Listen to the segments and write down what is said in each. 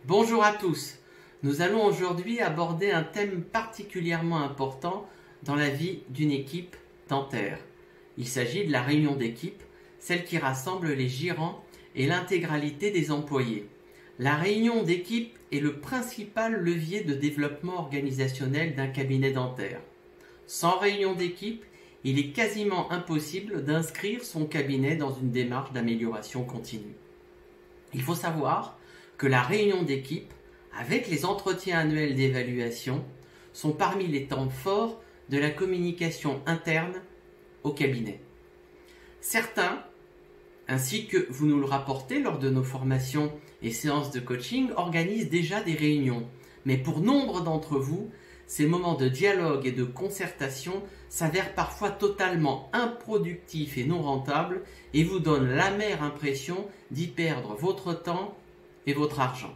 Bonjour à tous. Nous allons aujourd'hui aborder un thème particulièrement important dans la vie d'une équipe dentaire. Il s'agit de la réunion d'équipe, celle qui rassemble les gérants et l'intégralité des employés. La réunion d'équipe est le principal levier de développement organisationnel d'un cabinet dentaire. Sans réunion d'équipe, il est quasiment impossible d'inscrire son cabinet dans une démarche d'amélioration continue. Il faut savoir que la réunion d'équipe, avec les entretiens annuels d'évaluation, sont parmi les temps forts de la communication interne au cabinet. Certains, ainsi que vous nous le rapportez lors de nos formations et séances de coaching, organisent déjà des réunions. Mais pour nombre d'entre vous, ces moments de dialogue et de concertation s'avèrent parfois totalement improductifs et non rentables et vous donnent l'amère impression d'y perdre votre temps et votre argent.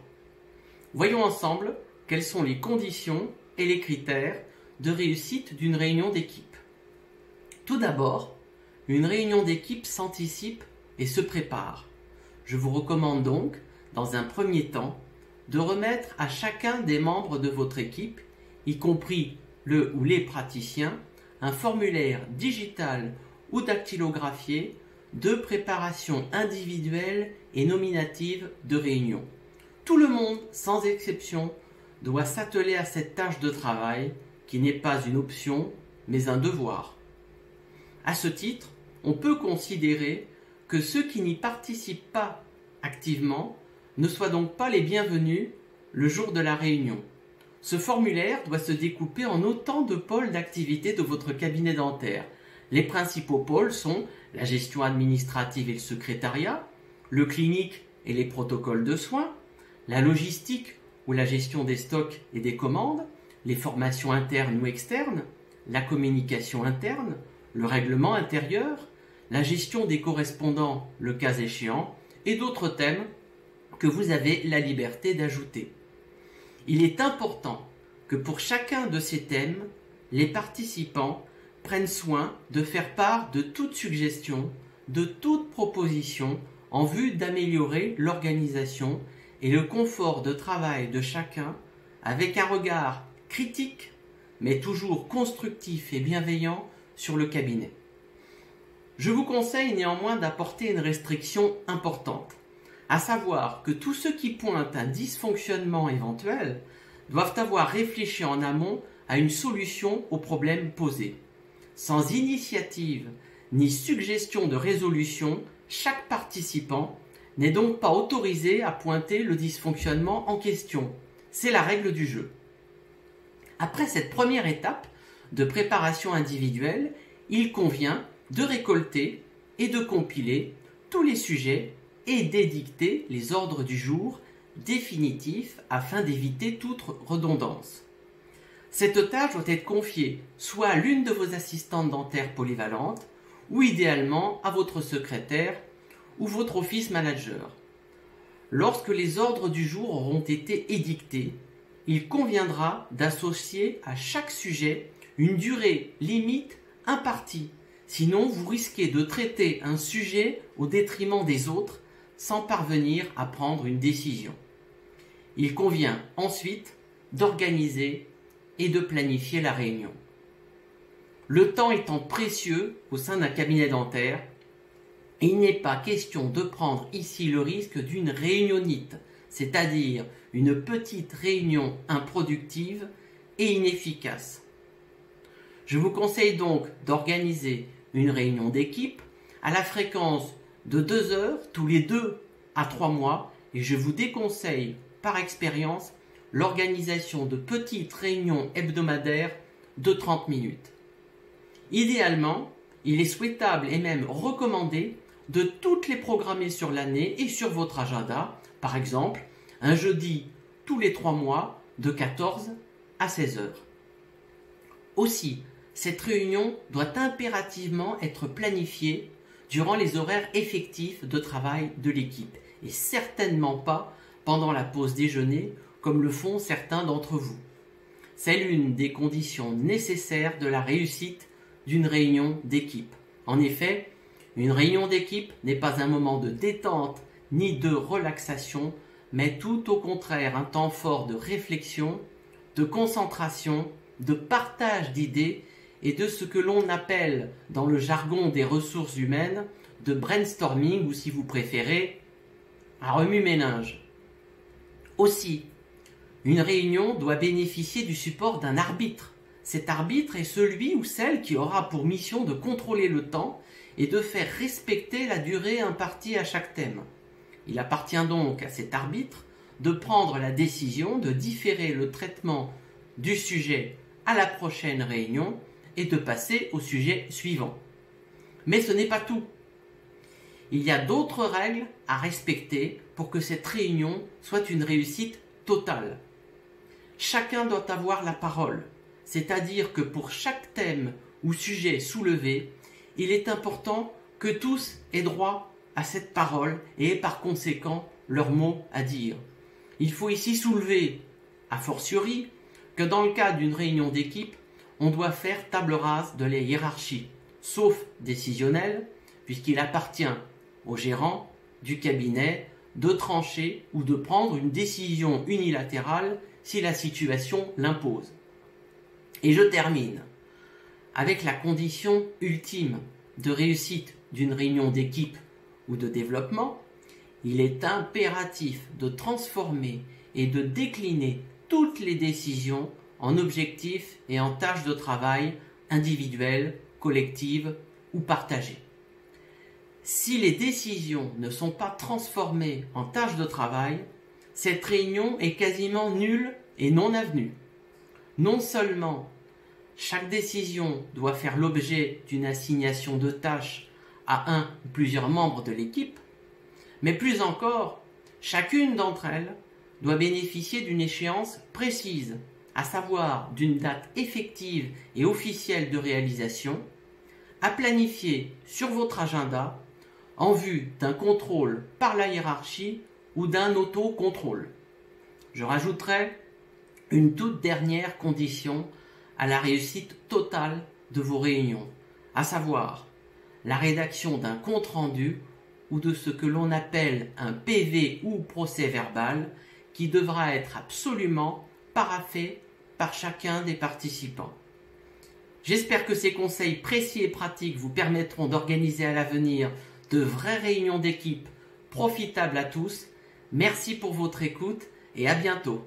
Voyons ensemble quelles sont les conditions et les critères de réussite d'une réunion d'équipe. Tout d'abord, une réunion d'équipe s'anticipe et se prépare. Je vous recommande donc, dans un premier temps, de remettre à chacun des membres de votre équipe, y compris le ou les praticiens, un formulaire digital ou dactylographié de préparation individuelle et nominative de réunion. Tout le monde, sans exception, doit s'atteler à cette tâche de travail qui n'est pas une option, mais un devoir. À ce titre, on peut considérer que ceux qui n'y participent pas activement ne soient donc pas les bienvenus le jour de la réunion. Ce formulaire doit se découper en autant de pôles d'activité de votre cabinet dentaire. Les principaux pôles sont la gestion administrative et le secrétariat, le clinique et les protocoles de soins, la logistique ou la gestion des stocks et des commandes, les formations internes ou externes, la communication interne, le règlement intérieur, la gestion des correspondants, le cas échéant, et d'autres thèmes que vous avez la liberté d'ajouter. Il est important que pour chacun de ces thèmes, les participants prennent soin de faire part de toute suggestion, de toute proposition en vue d'améliorer l'organisation et le confort de travail de chacun avec un regard critique mais toujours constructif et bienveillant sur le cabinet. Je vous conseille néanmoins d'apporter une restriction importante, à savoir que tous ceux qui pointent un dysfonctionnement éventuel doivent avoir réfléchi en amont à une solution au problème posé. Sans initiative ni suggestion de résolution, chaque participant n'est donc pas autorisé à pointer le dysfonctionnement en question. C'est la règle du jeu. Après cette première étape de préparation individuelle, il convient de récolter et de compiler tous les sujets et d'édicter les ordres du jour définitifs afin d'éviter toute redondance. Cette tâche doit être confiée soit à l'une de vos assistantes dentaires polyvalentes ou idéalement à votre secrétaire ou votre office manager. Lorsque les ordres du jour auront été édictés, il conviendra d'associer à chaque sujet une durée limite impartie. Sinon, vous risquez de traiter un sujet au détriment des autres sans parvenir à prendre une décision. Il convient ensuite d'organiser et de planifier la réunion. Le temps étant précieux au sein d'un cabinet dentaire, il n'est pas question de prendre ici le risque d'une réunionnite, c'est-à-dire une petite réunion improductive et inefficace. Je vous conseille donc d'organiser une réunion d'équipe à la fréquence de 2 heures tous les 2 à 3 mois et je vous déconseille par expérience l'organisation de petites réunions hebdomadaires de 30 minutes. Idéalement, il est souhaitable et même recommandé de toutes les programmer sur l'année et sur votre agenda, par exemple un jeudi tous les 3 mois de 14 à 16 heures. Aussi, cette réunion doit impérativement être planifiée durant les horaires effectifs de travail de l'équipe et certainement pas pendant la pause déjeuner comme le font certains d'entre vous. C'est l'une des conditions nécessaires de la réussite d'une réunion d'équipe. En effet, une réunion d'équipe n'est pas un moment de détente ni de relaxation mais tout au contraire un temps fort de réflexion, de concentration, de partage d'idées et de ce que l'on appelle dans le jargon des ressources humaines de brainstorming ou si vous préférez, un remue-ménage. Aussi, une réunion doit bénéficier du support d'un arbitre. Cet arbitre est celui ou celle qui aura pour mission de contrôler le temps et de faire respecter la durée impartie à chaque thème. Il appartient donc à cet arbitre de prendre la décision de différer le traitement du sujet à la prochaine réunion et de passer au sujet suivant. Mais ce n'est pas tout. Il y a d'autres règles à respecter pour que cette réunion soit une réussite totale. Chacun doit avoir la parole, c'est-à-dire que pour chaque thème ou sujet soulevé, il est important que tous aient droit à cette parole et aient par conséquent leur mot à dire. Il faut ici soulever, a fortiori, que dans le cadre d'une réunion d'équipe, on doit faire table rase de la hiérarchie, sauf décisionnelle, puisqu'il appartient au gérant du cabinet de trancher ou de prendre une décision unilatérale si la situation l'impose. Et je termine avec la condition ultime de réussite d'une réunion d'équipe ou de développement. Il est impératif de transformer et de décliner toutes les décisions en objectifs et en tâches de travail individuelles, collectives ou partagées. Si les décisions ne sont pas transformées en tâches de travail, cette réunion est quasiment nulle et non avenue. Non seulement chaque décision doit faire l'objet d'une assignation de tâches à un ou plusieurs membres de l'équipe, mais plus encore, chacune d'entre elles doit bénéficier d'une échéance précise, à savoir d'une date effective et officielle de réalisation, à planifier sur votre agenda en vue d'un contrôle par la hiérarchie ou d'un autocontrôle. Je rajouterai une toute dernière condition à la réussite totale de vos réunions, à savoir la rédaction d'un compte-rendu ou de ce que l'on appelle un PV ou procès-verbal qui devra être absolument paraphé par chacun des participants. J'espère que ces conseils précis et pratiques vous permettront d'organiser à l'avenir de vraies réunions d'équipe profitables à tous. Merci pour votre écoute et à bientôt.